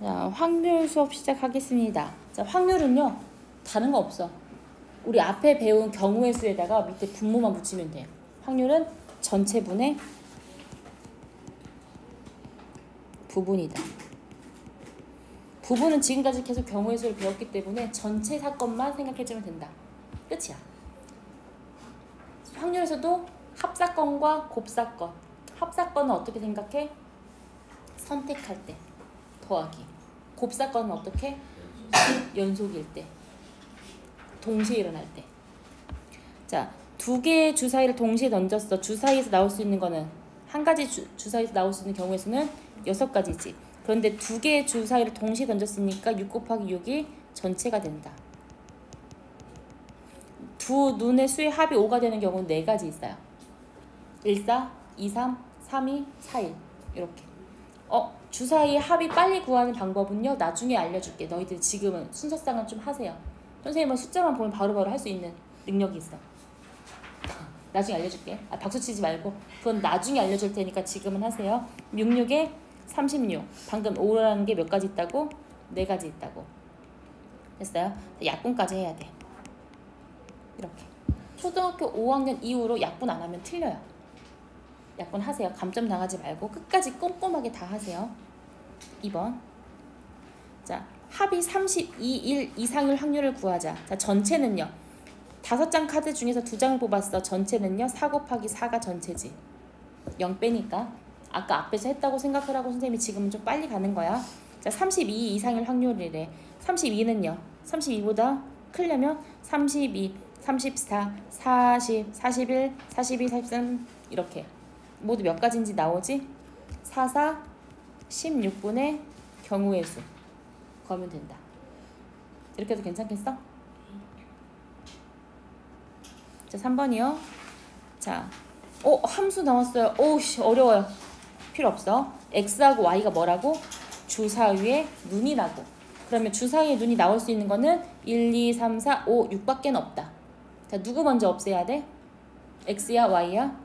자, 확률 수업 시작하겠습니다. 자, 확률은요, 다른 거 없어. 우리 앞에 배운 경우의 수에다가 밑에 분모만 붙이면 돼. 확률은 전체분의 부분이다. 부분은 지금까지 계속 경우의 수를 배웠기 때문에 전체 사건만 생각해주면 된다. 끝이야. 확률에서도 합사건과 곱사건. 합사건은 어떻게 생각해? 선택할 때 더하기. 곱사건은 어떻게? 연속일 때. 동시에 일어날 때. 자, 두 개의 주사위를 동시에 던졌어. 주사위에서 나올 수 있는 거는 한 가지 주사위에서 나올 수 있는 경우의 수는 6가지지. 그런데 두 개의 주사위를 동시에 던졌으니까 6 곱하기 6이 전체가 된다. 두 눈의 수의 합이 5가 되는 경우는 4가지 있어요. 1, 4, 2, 3, 3, 2, 4, 1 이렇게. 주사위의 합이 빨리 구하는 방법은요, 나중에 알려줄게. 너희들 지금은 순서상은 좀 하세요. 선생님은 숫자만 보면 바로바로 할 수 있는 능력이 있어. 나중에 알려줄게. 박수 치지 말고. 그건 나중에 알려줄 테니까 지금은 하세요. 66에 36. 방금 5라는 게 몇 가지 있다고? 4가지 있다고. 됐어요? 약분까지 해야 돼. 이렇게. 초등학교 5학년 이후로 약분 안 하면 틀려요. 약분 하세요. 감점 당하지 말고 끝까지 꼼꼼하게 다 하세요. 2번. 자, 합이 32일 이상일 확률을 구하자. 자, 전체는요. 5장 카드 중에서 2장을 뽑았어. 전체는요. 4 곱하기 4가 전체지. 0 빼니까. 아까 앞에서 했다고 생각하라고 선생님이 지금은 좀 빨리 가는 거야. 자, 32 이상일 확률이래. 32는요. 32보다 크려면 32, 34, 40, 41, 42, 43 이렇게. 모두 몇 가지인지 나오지? 4, 4, 16분의 경우의 수. 거면 된다. 이렇게 해도 괜찮겠어? 자, 3번이요. 자, 함수 나왔어요. 오씨, 어려워요. 필요 없어. x하고 y가 뭐라고? 주사위에 눈이라고. 그러면 주사위에 눈이 나올 수 있는 거는 1, 2, 3, 4, 5, 6밖에 없다. 자, 누구 먼저 없애야 돼? x야, y야?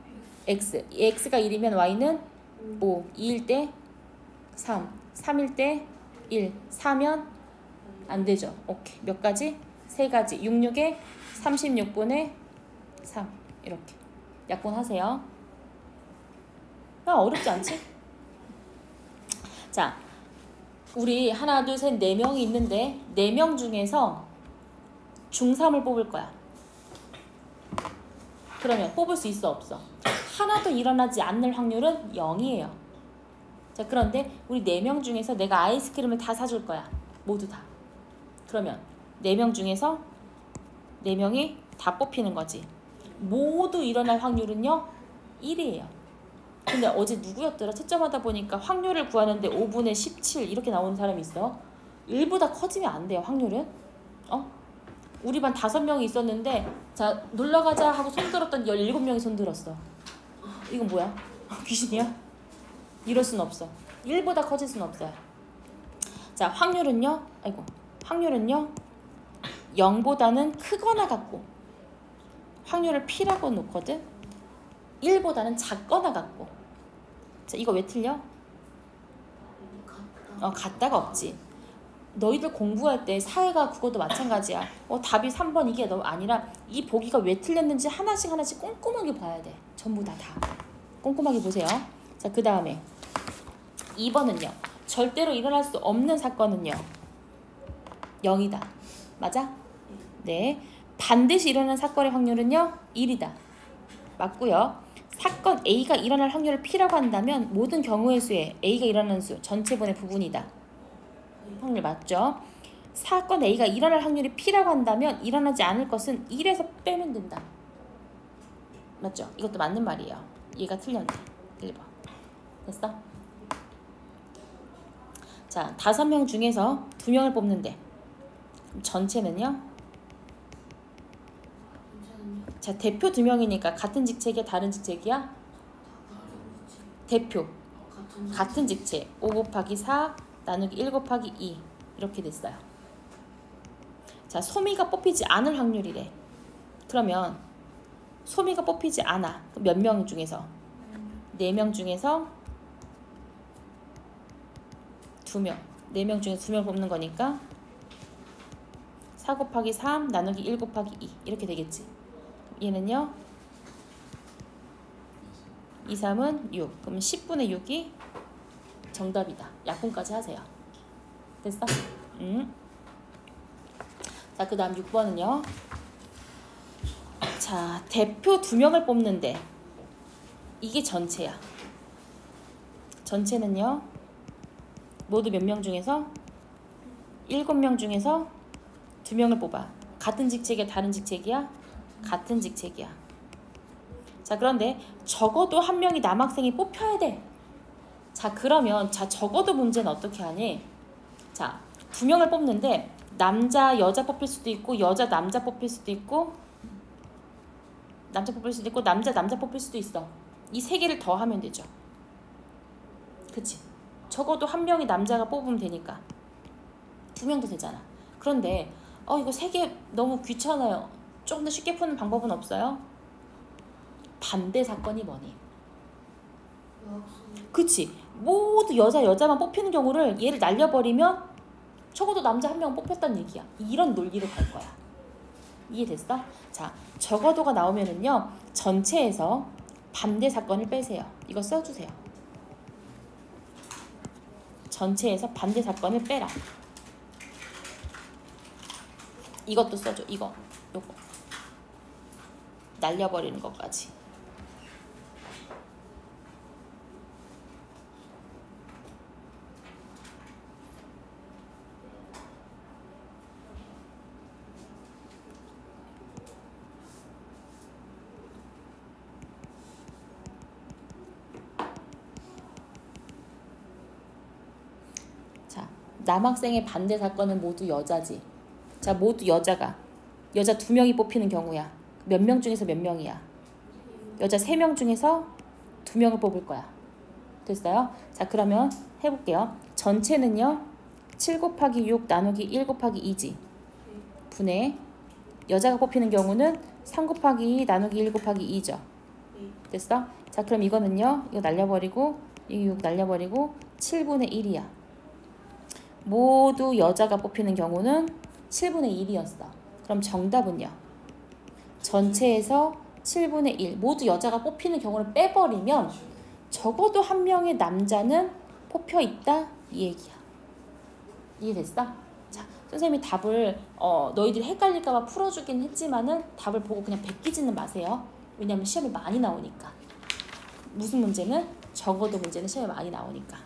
x. x가 1이면 y는 5, 2일 때 3, 3일 때 1, 4면 안 되죠. 오케이. 몇 가지? 3가지. 66에 36분의 3. 이렇게. 약분하세요. 어렵지 않지? 자, 우리 하나, 둘, 셋, 4명이 있는데 4명 중에서 중3을 뽑을 거야. 그러면 뽑을 수 있어, 없어? 하나도 일어나지 않을 확률은 0이에요. 자, 그런데 우리 4명 중에서 내가 아이스크림을 다 사줄 거야. 모두 다. 그러면 4명 중에서 4명이 다 뽑히는 거지. 모두 일어날 확률은요 1이에요. 근데 어제 누구였더라? 채점하다 보니까 확률을 구하는데 5분의 17 이렇게 나오는 사람이 있어. 1보다 커지면 안 돼요, 확률은. 우리 반 5명이 있었는데, 자, 놀러가자 하고 손 들었던 17명이 손 들었어. 이건 뭐야? 귀신이야? 이럴 순 없어. 1보다 커질 순 없어요. 자, 확률은요 0보다는 크거나 같고, 확률을 P라고 놓거든. 1보다는 작거나 같고. 자, 이거 왜 틀려? 같다가 없지. 너희들 공부할 때 사회가 국어도 마찬가지야. 답이 3번 이게 너무 아니라 이 보기가 왜 틀렸는지 하나씩 꼼꼼하게 봐야 돼. 전부 다 꼼꼼하게 보세요. 자, 그 다음에 2번은요. 절대로 일어날 수 없는 사건은요 0이다. 맞아? 네. 반드시 일어나는 사건의 확률은요 1이다. 맞고요. 사건 A가 일어날 확률을 P라고 한다면 모든 경우의 수에 A가 일어나는 수 전체분의 부분이다. 확률 맞죠? 사건 A가 일어날 확률이 P라고 한다면 일어나지 않을 것은 1에서 빼면 된다. 맞죠? 이것도 맞는 말이에요. 얘가 틀렸네. 1번. 됐어? 자, 5명 중에서 2명을 뽑는데 전체는요? 자, 대표 2명이니까 같은 직책이야, 다른 직책이야? 대표. 같은 직책. 5 곱하기 4 나누기 1 곱하기 2 이렇게 됐어요. 자, 소미가 뽑히지 않을 확률이래. 그러면 소미가 뽑히지 않아. 몇 명 중에서? 4명 중에서 2명. 4명 중에 2명 뽑는 거니까 4 곱하기 3 나누기 1 곱하기 2 이렇게 되겠지. 얘는요 2, 3은 6. 그럼 10분의 6이 정답이다. 약분까지 하세요. 됐어? 자, 그 다음 6번은요. 자, 대표 2명을 뽑는데 이게 전체야. 전체는요 모두 몇 명 중에서 7명 중에서 2명을 뽑아. 같은 직책이야 다른 직책이야? 같은 직책이야. 자, 그런데 적어도 한 명이 남학생이 뽑혀야 돼. 자, 그러면 자 적어도 문제는 어떻게 하니? 자, 2명을 뽑는데 남자 여자 뽑힐 수도 있고 여자 남자 뽑힐 수도 있고 남자 뽑힐 수도 있고 남자 뽑힐 수도 있어. 이 3개를 더 하면 되죠. 그치? 적어도 한 명이 남자가 뽑으면 되니까 2명도 되잖아. 그런데 이거 3개 너무 귀찮아요. 조금 더 쉽게 푸는 방법은 없어요? 반대 사건이 뭐니? 그치? 모두 여자만 뽑히는 경우를 얘를 날려버리면 적어도 남자 1명 뽑혔다는 얘기야. 이런 논리로 갈 거야. 이해됐어? 자, 적어도가 나오면은요 전체에서 반대 사건을 빼세요. 이거 써주세요. 전체에서 반대 사건을 빼라. 이것도 써줘. 요거 날려버리는 것까지. 남학생의 반대 사건은 모두 여자지. 자, 모두 여자 2명이 뽑히는 경우야. 몇 명 중에서 몇 명이야? 여자 3명 중에서 2명을 뽑을 거야. 됐어요? 자, 그러면 해볼게요. 전체는요 7 곱하기 6 나누기 1 곱하기 2지. 분의 여자가 뽑히는 경우는 3 곱하기 2 나누기 1 곱하기 2죠. 됐어? 자, 그럼 이거는요 이거 날려버리고 이 6 날려버리고 7분의 1이야. 모두 여자가 뽑히는 경우는 7분의 1이었어. 그럼 정답은요. 전체에서 7분의 1. 모두 여자가 뽑히는 경우를 빼버리면 적어도 한 명의 남자는 뽑혀있다 이 얘기야. 이해됐어? 자, 선생님이 답을 너희들이 헷갈릴까봐 풀어주긴 했지만은 답을 보고 그냥 베끼지는 마세요. 왜냐면 시험에 많이 나오니까. 무슨 문제는? 적어도 문제는 시험에 많이 나오니까.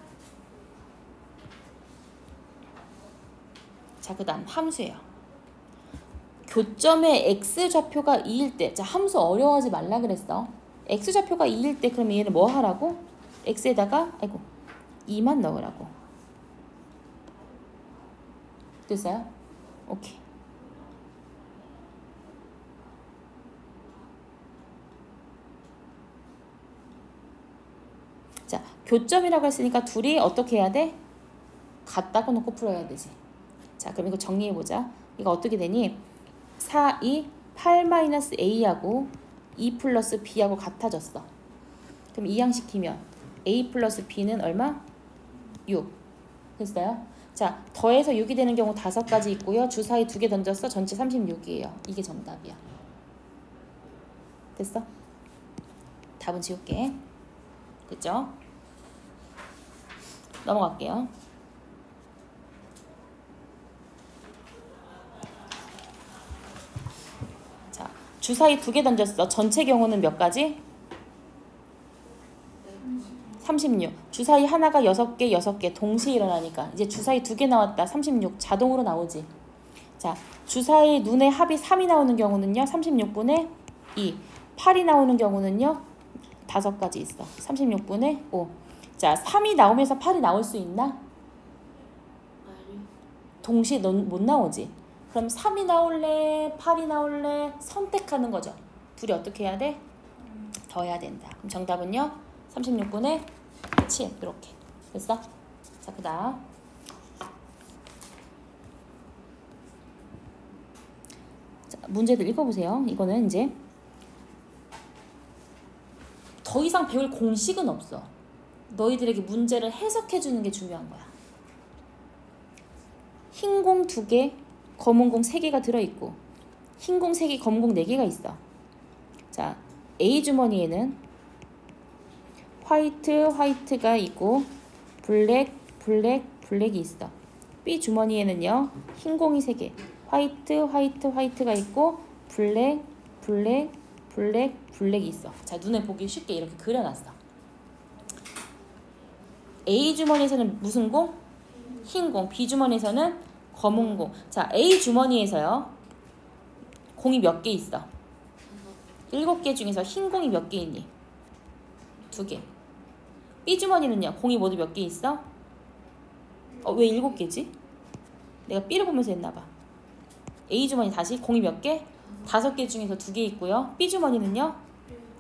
자, 그 다음 함수예요. 교점의 x좌표가 2일 때, 자, 함수 어려워하지 말라 그랬어. x좌표가 2일 때 그럼 얘는 뭐 하라고? x에다가 2만 넣으라고. 됐어요? 오케이. 자, 교점이라고 했으니까 둘이 어떻게 해야 돼? 같다고 놓고 풀어야 되지. 자, 그럼 이거 정리해보자. 이거 어떻게 되니? 4, 2, 8-a하고 2 플러스 b하고 같아졌어. 그럼 이항시키면 a 플러스 b는 얼마? 6. 됐어요? 자, 더해서 6이 되는 경우 5가지 있고요. 주사위 2개 던졌어. 전체 36이에요. 이게 정답이야. 됐어? 답은 지울게. 됐죠? 넘어갈게요. 자, 주사위 2개 던졌어. 전체 경우는 몇 가지? 36. 주사위 하나가 6개, 6개 동시에 일어나니까 이제 주사위 2개 나왔다. 36. 자동으로 나오지. 자, 주사위 눈의 합이 3이 나오는 경우는요. 36분의 2. 8이 나오는 경우는요. 5가지 있어. 36분의 5. 자, 3이 나오면서 8이 나올 수 있나? 동시에 못 나오지. 그럼 3이 나올래? 8이 나올래? 선택하는 거죠. 둘이 어떻게 해야 돼? 더해야 된다. 그럼 정답은요? 36분의 7. 이렇게. 됐어? 자, 그 다음. 자, 문제들 읽어보세요. 이거는 이제 더 이상 배울 공식은 없어. 너희들에게 문제를 해석해주는 게 중요한 거야. 흰 공 2개, 검은 공 3개가 들어있고 흰 공 3개, 검은 공 4개가 있어. 자, A 주머니에는 화이트가 있고 블랙이 있어. B 주머니에는요, 흰 공이 3개, 화이트가 있고 블랙이 있어. 자, 눈에 보기 쉽게 이렇게 그려놨어. A 주머니에서는 무슨 공? 흰 공. B 주머니에서는 검은 공. 자, A 주머니에서요, 공이 몇 개 있어? 7개 중에서 흰 공이 몇 개 있니? 2개. B 주머니는요, 공이 모두 몇 개 있어? 왜 7개지? 내가 B를 보면서 했나봐. A 주머니 다시 공이 몇 개? 5개 중에서 2개 있고요. B 주머니는요,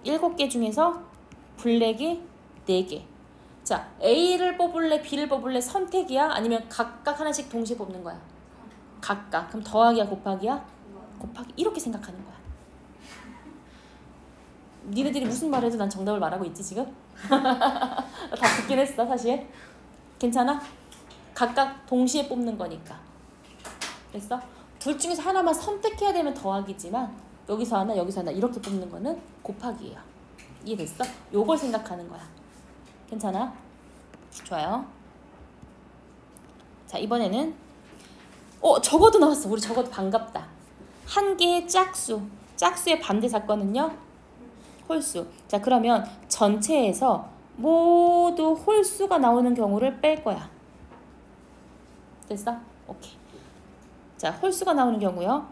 7개 중에서 블랙이 4개. 자, A를 뽑을래, B를 뽑을래, 선택이야? 아니면 각각 하나씩 동시에 뽑는 거야? 각각. 그럼 더하기야, 곱하기야? 곱하기. 이렇게 생각하는 거야. 니네들이 무슨 말을 해도 난 정답을 말하고 있지 지금? 다 듣긴 했어 사실. 괜찮아? 각각 동시에 뽑는 거니까. 됐어? 둘 중에서 하나만 선택해야 되면 더하기지만 여기서 하나 여기서 하나 이렇게 뽑는 거는 곱하기예요. 이해됐어? 요걸 생각하는 거야. 괜찮아? 좋아요. 자, 이번에는 저거도 나왔어. 우리 저거도 반갑다. 한 개의 짝수의 반대 사건은요, 홀수. 자, 그러면 전체에서 모두 홀수가 나오는 경우를 뺄 거야. 됐어? 오케이. 자, 홀수가 나오는 경우요.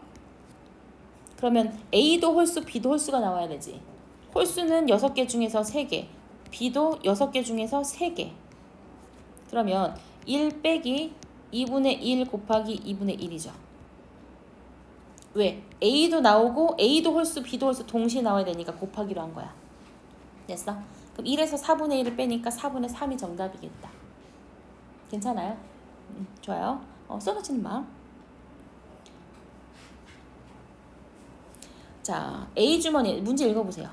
그러면 A도 홀수, B도 홀수가 나와야 되지. 홀수는 6개 중에서 3개, B도 6개 중에서 3개. 그러면 1 빼기 2분의 1 곱하기 2분의 1이죠. 왜? A도 나오고 A도 홀수, B도 홀수 동시에 나와야 되니까 곱하기로 한 거야. 됐어? 그럼 1에서 4분의 1을 빼니까 4분의 3이 정답이겠다. 괜찮아요? 좋아요. 쏟아지는 마음. 자, A 주머니 문제 읽어보세요.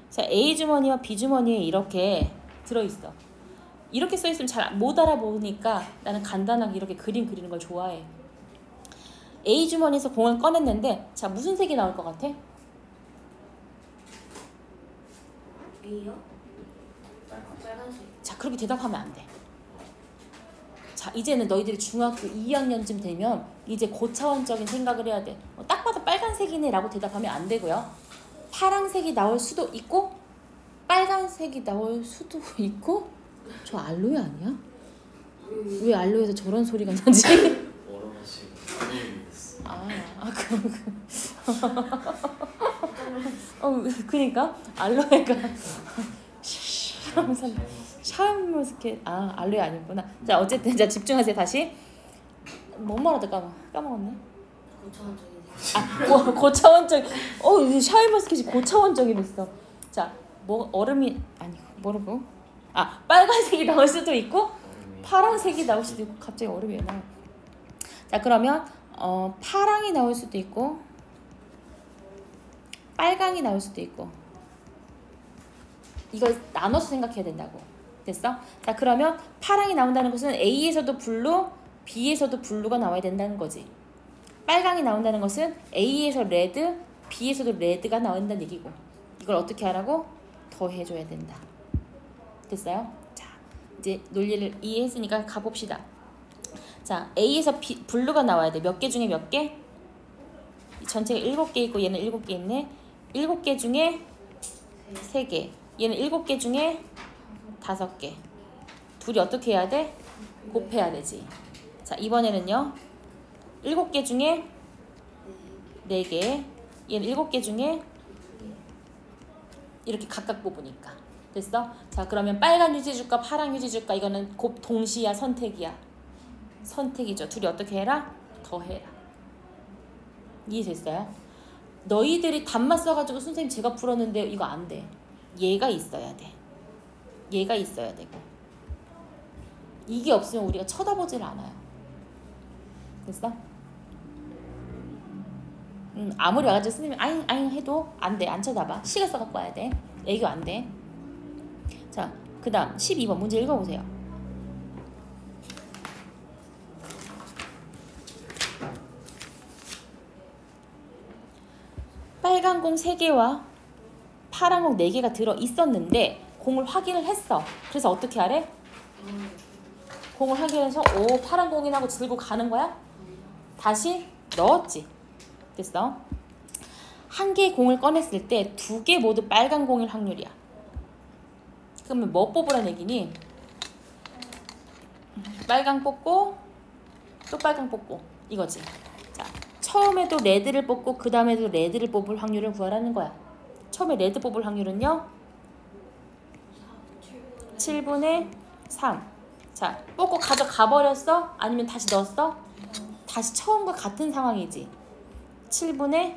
자, A 주머니와 B 주머니에 이렇게 들어있어. 이렇게 써있으면 잘 못 알아보니까 나는 간단하게 이렇게 그림 그리는 걸 좋아해. A 주머니에서 공을 꺼냈는데, 자, 무슨 색이 나올 것 같아? A요? 빨간색. 자, 그렇게 대답하면 안 돼. 자, 이제는 너희들이 중학교 2학년쯤 되면 이제 고차원적인 생각을 해야 돼. 딱 봐도 빨간색이네 라고 대답하면 안 되고요. 파란색이 나올 수도 있고 빨간색이 나올 수도 있고. 저 알로에 아니야? 왜 알로에서 저런 소리가 나지? 그러니까 알로에가 샤인머스켓. 알로에 아니구나. 자, 어쨌든 자, 집중하세요. 다시. 뭔 말하다 까먹었네. 고차원적인. 샤인머스켓이 고차원적이랬어. 자, 얼음이 아니고 뭐라고? 빨간색이 나올 수도 있고 파란색이 나올 수도 있고. 갑자기 얼음이 왜 나와? 자, 그러면 파랑이 나올 수도 있고 빨강이 나올 수도 있고. 이걸 나눠서 생각해야 된다고. 됐어? 자, 그러면 파랑이 나온다는 것은 A에서도 블루, B에서도 블루가 나와야 된다는 거지. 빨강이 나온다는 것은 A에서 레드, B에서도 레드가 나온다는 얘기고. 이걸 어떻게 하라고? 더해줘야 된다. 됐어요? 자, 이제 논리를 이해했으니까 가봅시다. 자, A에서 블루가 나와야 돼. 몇 개 중에 몇 개? 전체가 7개 있고 얘는 7개 있네. 7개 중에 3개. 얘는 7개 중에 5개. 둘이 어떻게 해야 돼? 곱해야 되지. 자, 이번에는요. 7개 중에 4개. 얘는 7개 중에 이렇게 각각 뽑으니까. 됐어? 자, 그러면 빨간 휴지 줄까 파란 휴지 줄까? 이거는 곱 동시야 선택이야? 선택이죠. 둘이 어떻게 해라? 더해라. 이해됐어요? 너희들이 답만 써가지고 선생님 제가 풀었는데 이거 안 돼. 얘가 있어야 돼. 얘가 있어야 되고. 이게 없으면 우리가 쳐다보질 않아요. 됐어? 아무리 와가지고 선생님이 아잉 해도 안 돼. 안 쳐다봐. 시간 써갖고 와야 돼. 애교 안 돼. 자, 그 다음 12번 문제 읽어보세요. 빨간 공 3개와 파란 공 4개가 들어 있었는데 공을 확인을 했어. 그래서 어떻게 하래? 공을 확인해서 오 파란 공이라고 들고 가는 거야? 다시 넣었지. 됐어? 한 개의 공을 꺼냈을 때 2개 모두 빨간 공일 확률이야. 그러면 뭐 뽑으라는 얘기니? 빨강 뽑고 또 빨강 뽑고 이거지. 자, 처음에도 레드를 뽑고 그 다음에도 레드를 뽑을 확률을 구하라는 거야. 처음에 레드 뽑을 확률은요? 7분의 3. 자, 뽑고 가져가 버렸어? 아니면 다시 넣었어? 다시 처음과 같은 상황이지. 7분의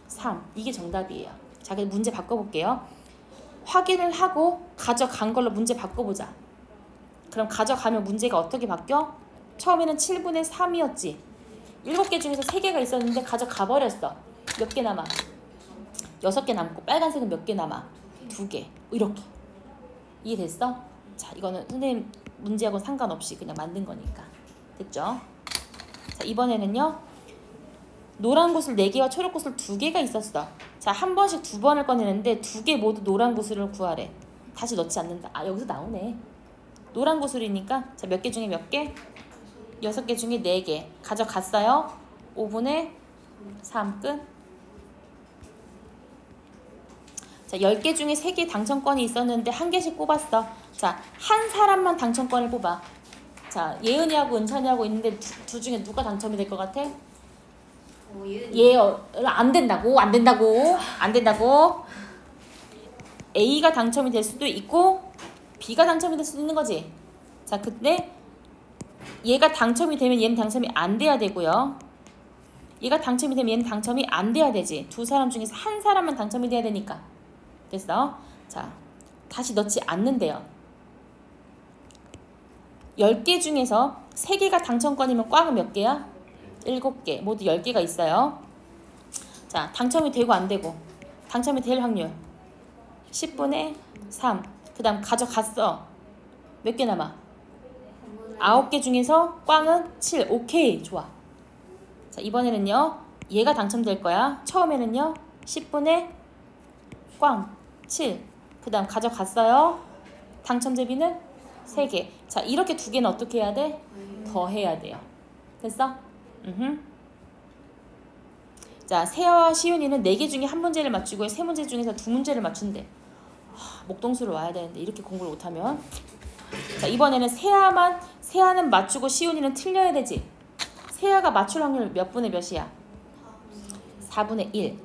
3. 이게 정답이에요. 자, 그럼 문제 바꿔볼게요. 확인을 하고 가져간 걸로 문제 바꿔보자. 그럼 가져가면 문제가 어떻게 바뀌어? 처음에는 7분의 3이었지. 7개 중에서 3개가 있었는데 가져가 버렸어. 몇 개 남아? 6개 남고 빨간색은 몇 개 남아? 2개. 이렇게. 이해됐어? 자, 이거는 선생님 문제하고는 상관없이 그냥 만든 거니까. 됐죠? 자, 이번에는요. 노란 구슬 4개와 초록 구슬 2개가 있었어. 자, 한 번씩 2번을 꺼내는데 2개 모두 노란 구슬을 구하래. 다시 넣지 않는다. 아, 여기서 나오네. 노란 구슬이니까 자, 몇 개 중에 몇 개? 6개 중에 4개. 가져갔어요. 5분의 3 끝. 자, 10개 중에 3개 당첨권이 있었는데 1개씩 뽑았어. 자, 한 사람만 당첨권을 뽑아. 자, 예은이하고 은찬이하고 있는데 둘 중에 누가 당첨이 될 것 같아? 안 된다고. A가 당첨이 될 수도 있고 B가 당첨이 될 수도 있는 거지. 자, 근데 얘가 당첨이 되면 얘는 당첨이 안 돼야 되고요. 얘가 당첨이 되면 얘는 당첨이 안 돼야 되지. 두 사람 중에서 한 사람만 당첨이 돼야 되니까. 됐어? 자, 다시 넣지 않는데요. 10개 중에서 3개가 당첨권이면 꽝은 몇 개야? 7개. 모두 10개가 있어요. 자, 당첨이 되고 안 되고. 당첨이 될 확률 10분의 3. 그 다음 가져갔어. 몇 개 남아? 9개 중에서 꽝은 7. 오케이. 좋아. 자, 이번에는요. 얘가 당첨될 거야. 처음에는요. 10분의 꽝 7. 그 다음 가져갔어요. 당첨 제비는 3개. 자, 이렇게 2개는 어떻게 해야 돼? 더 해야 돼요. 됐어? 자, 세아와 시윤이는 4개 중에 한 문제를 맞추고 3문제 중에서 2문제를 맞춘대. 목동수를 와야 되는데 이렇게 공부를 못하면. 자, 이번에는 세아는 맞추고 시윤이는 틀려야 되지. 세아가 맞출 확률 몇 분의 몇이야? 4분의 1.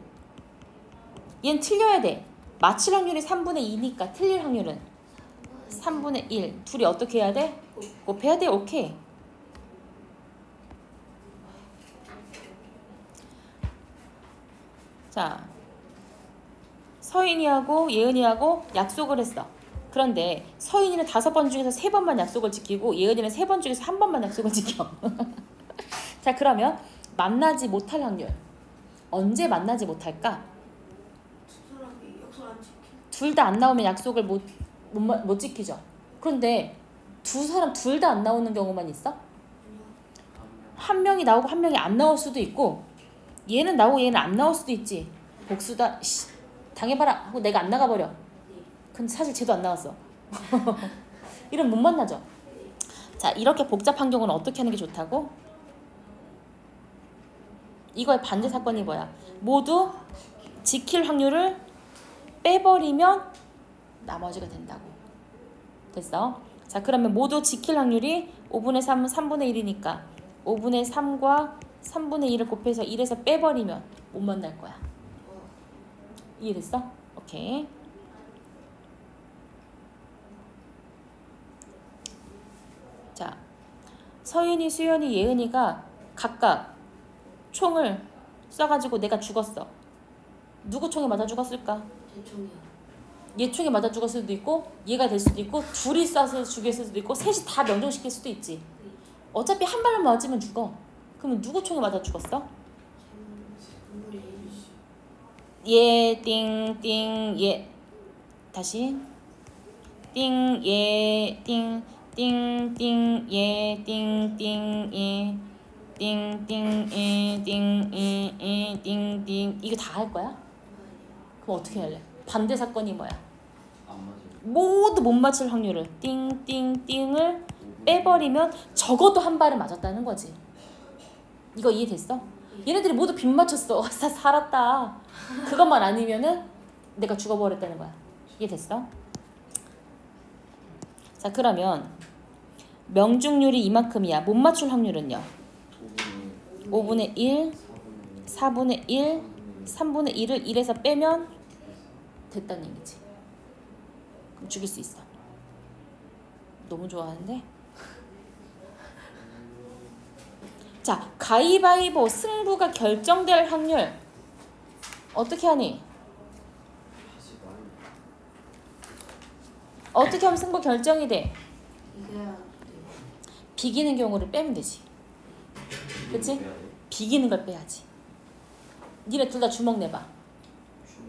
얘는 틀려야 돼. 맞출 확률이 3분의 2니까 틀릴 확률은 3분의 1. 둘이 어떻게 해야 돼? 곱해야 돼. 오케이. 자, 서인이하고 예은이하고 약속을 했어. 그런데 서인이는 5번 중에서 3번만 약속을 지키고 예은이는 3번 중에서 1번만 약속을 지켜. 자, 그러면 만나지 못할 확률. 언제 만나지 못할까? 둘 다 안 나오면 약속을 못 지키죠. 그런데 두 사람 둘 다 안 나오는 경우만 있어? 한 명이 나오고 한 명이 안 나올 수도 있고 얘는 나오고 얘는 안 나올 수도 있지. 복수다. 당해봐라 하고 내가 안 나가버려. 근데 사실 쟤도 안 나왔어. 이러면 못 만나죠. 자, 이렇게 복잡한 경우는 어떻게 하는 게 좋다고? 이거의 반대 사건이 뭐야? 모두 지킬 확률을 빼버리면 나머지가 된다고. 됐어? 자, 그러면 모두 지킬 확률이 5분의 3은 3분의 1이니까 5분의 3과 3분의 1을 곱해서 1에서 빼버리면 못 만날 거야. 이해됐어? 오케이. 자, 서윤이, 수연이, 예은이가 각각 총을 쏴가지고 내가 죽었어. 누구 총에 맞아 죽었을까? 제 총이요. 얘 총에 맞아 죽었을 수도 있고 얘가 될 수도 있고 둘이 쏴서 죽였을 수도 있고 셋이 다 명중시킬 수도 있지. 어차피 한 발만 맞으면 죽어. 그러면 누구 총에 맞아 죽었어? 얘 띵띵 얘 다시 띵얘 띵띵띵 얘 띵띵 얘 띵띵 얘 띵띵 이거 다 할 거야? 그럼 어떻게 할래? 반대 사건이 뭐야? 안 맞아요. 모두 못 맞출 확률을 띵띵띵을 빼버리면 적어도 한 발은 맞았다는 거지. 이거 이해됐어? 얘네들이 모두 빗 맞췄어. 살았다. 그것만 아니면은 내가 죽어버렸다는 거야. 이해됐어? 자, 그러면 명중률이 이만큼이야. 못 맞출 확률은요? 5분의 1, 4분의 1, 3분의 1을 1에서 빼면 됐다는 얘기지. 그럼 죽일 수 있어. 너무 좋아하는데? 자, 가위바위보 승부가 결정될 확률 어떻게 하니? 어떻게 하면 승부 결정이 돼? 비기는 경우를 빼면 되지. 그치? 비기는 걸 빼야지. 니네 둘 다 주먹 내봐.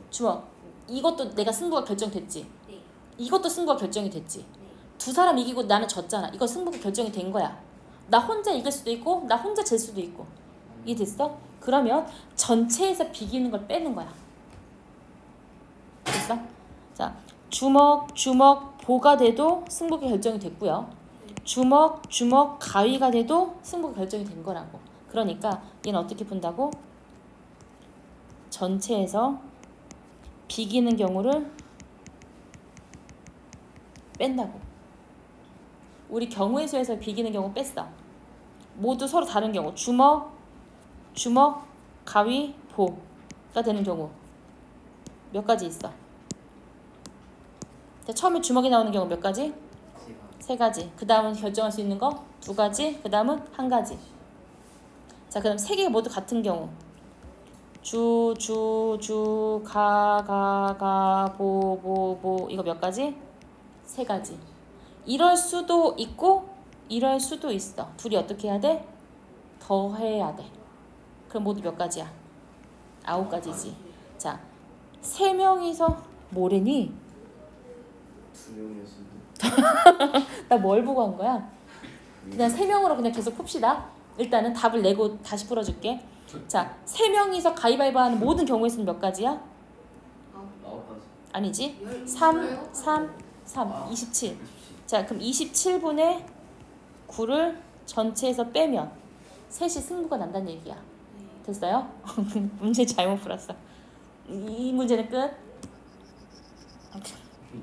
주먹. 이것도 내가 승부가 결정됐지? 네. 이것도 승부가 결정이 됐지? 네. 두 사람 이기고 나는 졌잖아. 이거 승부가 결정이 된 거야. 나 혼자 이길 수도 있고 나 혼자 질 수도 있고. 이해됐어? 그러면 전체에서 비기는 걸 빼는 거야. 됐어? 자, 주먹 보가 돼도 승부가 결정이 됐고요. 주먹 가위가 돼도 승부가 결정이 된 거라고. 그러니까 얘는 어떻게 푼다고? 전체에서 비기는 경우를 뺀다고. 우리 경우의 수에서 비기는 경우 뺐어. 모두 서로 다른 경우. 주먹, 가위, 보가 되는 경우 몇 가지 있어? 자, 처음에 주먹이 나오는 경우 몇 가지? 세 가지. 그 다음은 결정할 수 있는 거 두 가지. 그 다음은 한 가지. 자, 그럼 세 개 모두 같은 경우. 가, 보 이거 몇 가지? 세 가지. 이럴 수도 있고 이럴 수도 있어. 둘이 어떻게 해야 돼? 더해야 돼. 그럼 모두 몇 가지야? 9가지지. 자, 3명이서 뭐래니? 2명이었어도 나 뭘 보고 한 거야? 그냥 3명으로 그냥 계속 풉시다. 일단은 답을 내고 다시 풀어줄게. 자, 3명이서 가위바위보 하는 모든 경우에서는 몇 가지야? 9가지. 아니지. 3, 27. 자, 그럼 27분의 9를 전체에서 빼면 셋이 승부가 난다는 얘기야. 됐어요? 문제 잘못 풀었어. 이 문제는 끝.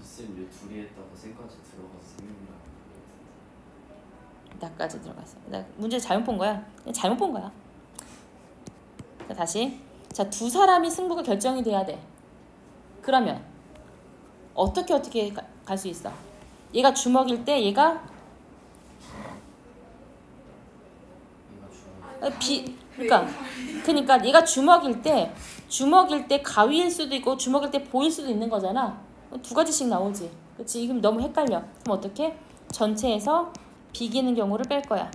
쌤, 얘 둘이 했다가 쌤까지 들어가서 3명이라. 나까지 들어갔어. 나 문제 잘못 본 거야. 그냥 잘못 본 거야. 자, 다시. 자, 두 사람이 승부가 결정이 돼야 돼. 그러면 어떻게 갈 수 있어? 얘가 주먹일 때 얘가 그러니까 얘가 주먹일 때 가위일 수도 있고 주먹일 때 보일 수도 있는 거잖아. 두 가지씩 나오지. 그치? 그럼 너무 헷갈려. 그럼 어떻게? 전체에서 비기는 경우를 뺄 거야.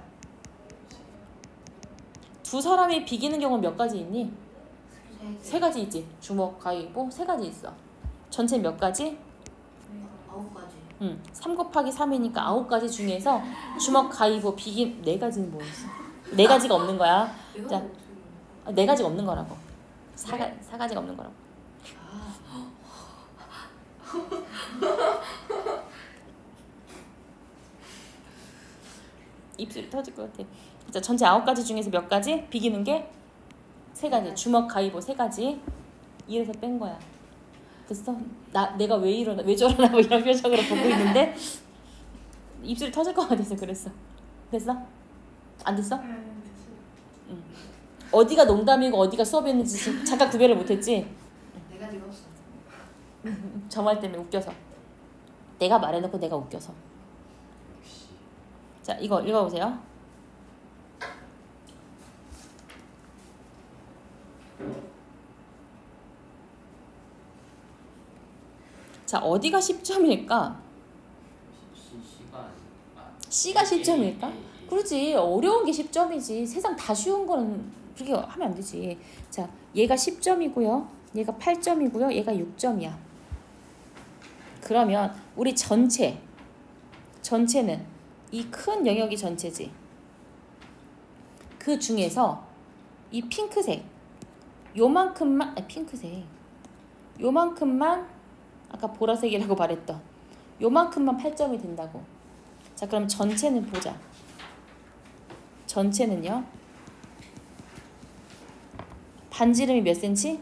두 사람이 비기는 경우 몇 가지 있니? 세 가지 있지. 주먹, 가위보 세 가지 있어. 전체 몇 가지? 9가지. 3 곱하기 3이니까 9가지 중에서 주먹, 가위보, 비기 4가지는 뭐였어? 4가지가 없는 거야. 자, 4가지가 없는 거라고. 4가지가 없는 거라고. 입술이 터질 것 같아. 자, 전체 9가지 중에서 몇 가지? 비기는 게 3가지. 주먹, 가위보 3가지. 이래서 뺀 거야. 됐어? 내가 왜 저러나 뭐 이런 표정으로 보고 있는데 입술이 터질 것 같아서 그랬어. 됐어? 안 됐어? 응. 어디가 농담이고 어디가 수업이었는지 잠깐 구별을 못했지? 내가 지금 없어. 저 말 때문에 웃겨서. 내가 말해놓고 내가 웃겨서. 자, 이거 읽어보세요. 자, 어디가 10점일까? C가 10점일까? 그렇지. 어려운 게 10점이지. 세상 다 쉬운 거는 그렇게 하면 안 되지. 자, 얘가 10점이고요. 얘가 8점이고요. 얘가 6점이야. 그러면 우리 전체는 이 큰 영역이 전체지. 그 중에서 이 핑크색 요만큼만 핑크색 요만큼만 아까 보라색이라고 말했던 요만큼만 8점이 된다고. 자, 그럼 전체는 보자. 전체는요. 반지름이 몇 cm?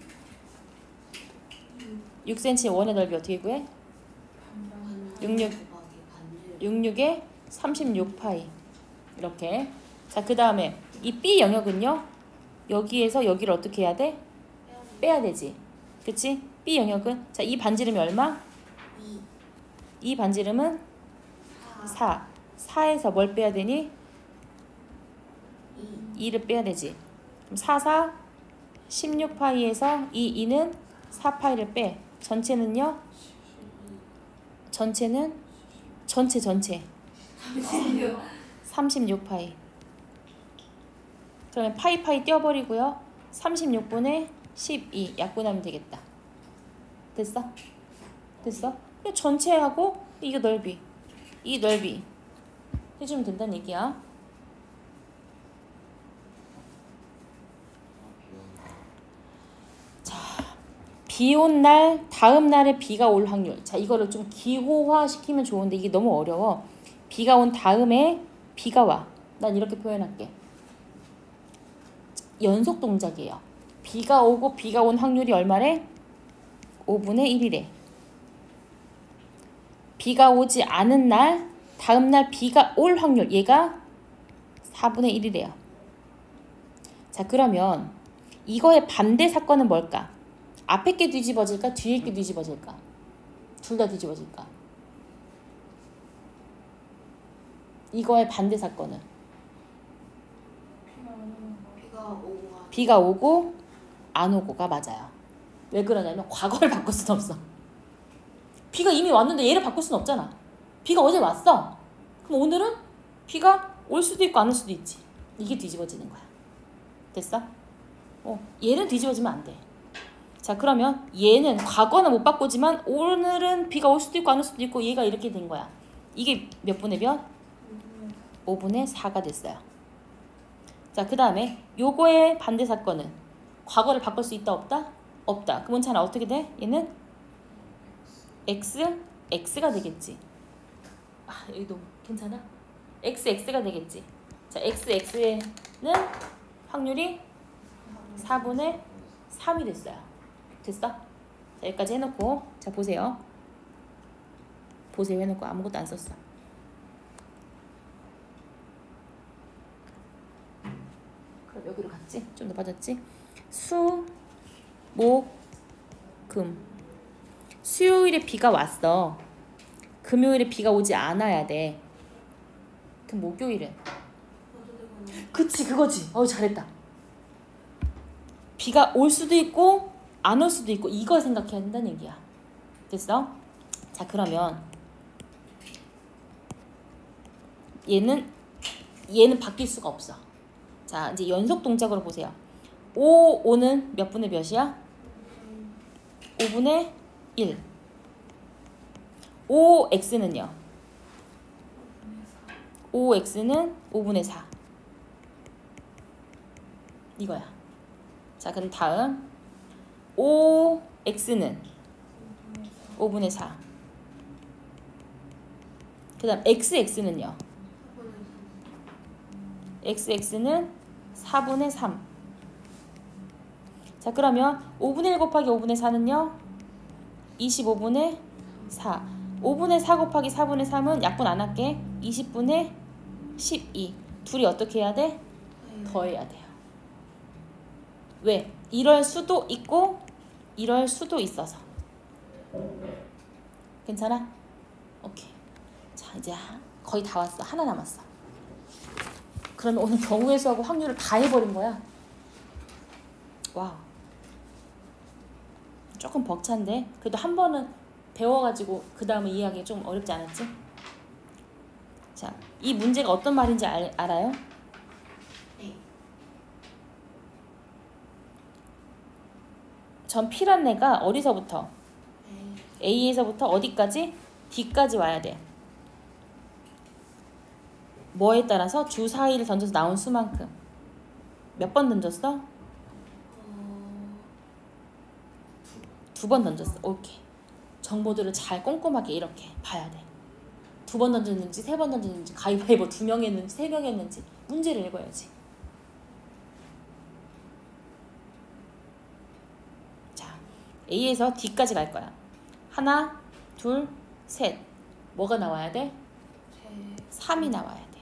6cm. 원의 넓이 어떻게 구해? 66에 36파이. 이렇게. 자, 그 다음에 이 B 영역은요. 여기에서 여기를 어떻게 해야 돼? 빼야 되지. 그치? B 영역은 자, 이 반지름이 얼마? 2. 반지름은 4. 4에서 뭘 빼야 되니? 2를 빼야 되지. 그럼 4, 16파이에서 이 2는 4파이를 빼. 전체는요? 전체 36파이. 그러면 파이 떼어버리고요. 36분의 12 약분하면 되겠다. 됐어? 전체하고 이거 넓이, 이 넓이 해주면 된다는 얘기야. 자, 비 온 날 다음 날에 비가 올 확률. 자, 이거를 좀 기호화 시키면 좋은데 이게 너무 어려워. 비가 온 다음에 비가 와. 난 이렇게 표현할게. 연속 동작이에요. 비가 오고 비가 온 확률이 얼마래? 5분의 1이래. 비가 오지 않은 날 다음 날 비가 올 확률 얘가 4분의 1이래요. 자, 그러면 이거의 반대 사건은 뭘까? 앞에 게 뒤집어질까? 뒤에 게 뒤집어질까? 둘 다 뒤집어질까? 이거의 반대 사건은 비가 오고 안 오고가 맞아요. 왜 그러냐면 과거를 바꿀 수는 없어. 비가 이미 왔는데 얘를 바꿀 수는 없잖아. 비가 어제 왔어. 그럼 오늘은 비가 올 수도 있고 안 올 수도 있지. 이게 뒤집어지는 거야. 됐어? 얘는 뒤집어지면 안 돼. 자, 그러면 얘는 과거는 못 바꾸지만 오늘은 비가 올 수도 있고 안 올 수도 있고 얘가 이렇게 된 거야. 이게 몇 분의 몇? 5분의 4가 됐어요. 자, 그 다음에 요거의 반대 사건은 과거를 바꿀 수 있다 없다? 없다. 그러면 잘 어떻게 돼? 얘는 x가 되겠지. 아, 여기도 괜찮아? x가 되겠지. 자, x는 확률이 4분의 3이 됐어요. 됐어? 자, 여기까지 해놓고 자, 보세요 해놓고 아무것도 안 썼어. 그럼 여기로 갔지? 좀 더 빠졌지? 수, 목, 금. 수요일에 비가 왔어. 금요일에 비가 오지 않아야 돼. 그럼 목요일은? 그치, 그거지. 잘했다. 비가 올 수도 있고 안 올 수도 있고 이걸 생각해야 된다는 얘기야. 됐어? 자, 그러면 얘는 바뀔 수가 없어. 자, 이제 연속 동작으로 보세요. 5는 몇 분의 몇이야? 5분의 1. 5x는요? 5x는 5분의 4. 이거야. 자, 그럼 다음 5x는 5분의 4. 그 다음 xx는요? xx는 4분의 3. 자, 그러면 5분의 1 곱하기 5분의 4는요? 25분의 4. 5분의 4 곱하기 4분의 3은 약분 안 할게. 20분의 12. 둘이 어떻게 해야 돼? 더해야 돼요. 왜? 이럴 수도 있고 이럴 수도 있어서. 괜찮아? 오케이. 자, 이제 거의 다 왔어. 하나 남았어. 그러면 오늘 경우의 수하고 확률을 다 해버린 거야. 와우. 조금 벅찬데 그래도 한 번은 배워가지고 그 다음에 이해하기 좀 어렵지 않았지? 자, 이 문제가 어떤 말인지 알아요? 네. 전 P란 애가 어디서부터? 네. A에서부터 어디까지? D까지 와야 돼. 뭐에 따라서 주사위를 던져서 나온 수만큼. 몇 번 던졌어? 2번 던졌어. 오케이. 정보들을 잘 꼼꼼하게 이렇게 봐야 돼. 2번 던졌는지 3번 던졌는지 가위바위보 2명 했는지 3명 했는지 문제를 읽어야지. 자, A에서 D까지 갈 거야. 하나, 둘, 셋. 뭐가 나와야 돼? 3이 나와야 돼.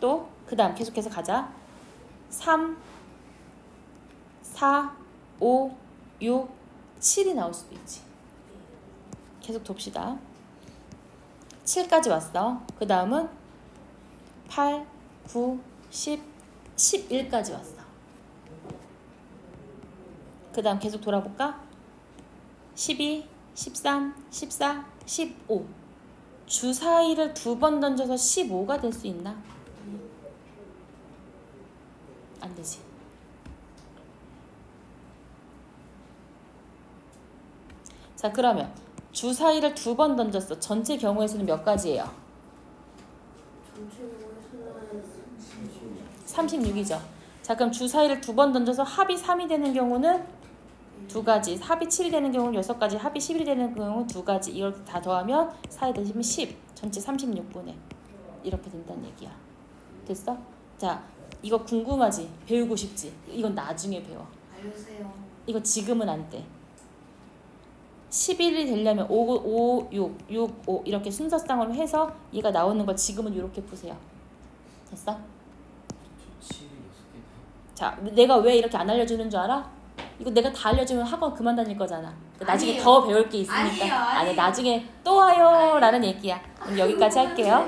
또 그 다음 계속해서 가자. 3, 4, 5, 6, 7이 나올 수도 있지. 계속 돕시다. 7까지 왔어. 그 다음은 8, 9, 10, 11까지 왔어. 그 다음 계속 돌아볼까? 12, 13, 14, 15. 주사위를 2번 던져서 15가 될 수 있나? 안 되지. 자, 그러면 주사위를 2번 던졌어. 전체 경우에서는 몇 가지예요? 전체 경우에서는 36이죠. 자, 그럼 주사위를 2번 던져서 합이 3이 되는 경우는 2가지, 합이 7이 되는 경우는 6가지, 합이 11이 되는 경우는 2가지. 이걸 다 더하면 4에 대시면 10, 전체 36분의 이렇게 된다는 얘기야. 됐어? 자, 이거 궁금하지? 배우고 싶지? 이건 나중에 배워. 알려주세요. 이거 지금은 안 돼. 11이 되려면 5, 6, 6, 5 이렇게 순서상으로 해서 얘가 나오는 걸 지금은 이렇게 푸세요. 됐어? 7이 6개. 자, 내가 왜 이렇게 안 알려주는 줄 알아? 이거 내가 다 알려주면 학원 그만 다닐 거잖아. 나중에 아니에요. 더 배울 게 있으니까. 아니에요. 아니, 나중에 또 와요 라는 얘기야. 그럼 여기까지 할게요.